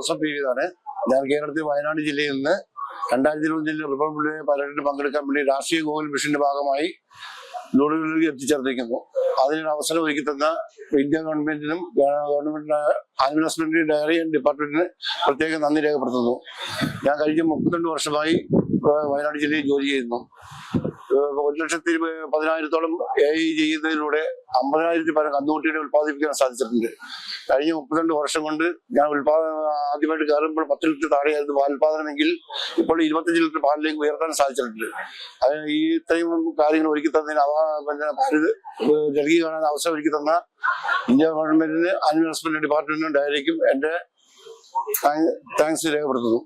Joseph പീരിയതാണ്. ഞാൻ കേരളത്തിൽ വയനാട് ജില്ലയിൽ നിന്ന് 2021 റിപ്പബ്ലിക് പരേഡിന് പങ്കെടുക്കാൻ വേണ്ടി രാഷ്ട്രീയ ഗോകുൽ മിഷന്റെ ഭാഗമായി ന്യൂഡൽഹിയിലേക്ക് എത്തിച്ചേർന്നിരിക്കുന്നു. അതിനൊരു അവസരം ഒരുക്കി തന്ന ഇന്ത്യ ഗവൺമെന്റിനും ഗവൺമെന്റ് ആനിമൽ ഡയറി ഡിപ്പാർട്ട്മെന്റിന് പ്രത്യേകം നന്ദി രേഖപ്പെടുത്തുന്നു. ഞാൻ കഴിഞ്ഞ 32 വർഷമായി വയനാട് ജില്ലയിൽ ജോലി ചെയ്യുന്നു. 1,10,000-ഓളം AI ചെയ്യുന്നതിലൂടെ 50,000 പരം കന്നുകുട്ടികളെ ഉത്പാദിപ്പിക്കാൻ സാധിച്ചിട്ടുണ്ട്. കഴിഞ്ഞ 32 വർഷം കൊണ്ട് ഞാൻ ആദ്യമായിട്ട് കയറുമ്പോൾ 10 ലിറ്റർ താഴെയായിരുന്നു പാലുൽപാദനമെങ്കിൽ ഇപ്പോൾ 25 ലിറ്റർ പാലിലേക്ക് ഉയർത്താൻ സാധിച്ചിട്ടുണ്ട്. അത് ഈ ഇത്രയും കാര്യങ്ങൾ ഒരുക്കി തന്നതിന് ഡൽഹി കാണാൻ അവസരം ഒരുക്കി തന്ന ഇന്ത്യ ഗവൺമെന്റിന് ആനിമൽ ഹസ്ബൻഡറി ഡിപ്പാർട്ട്മെന്റിനും ഡയറിക്കും എന്റെ താങ്ക്സ് രേഖപ്പെടുത്തുന്നു.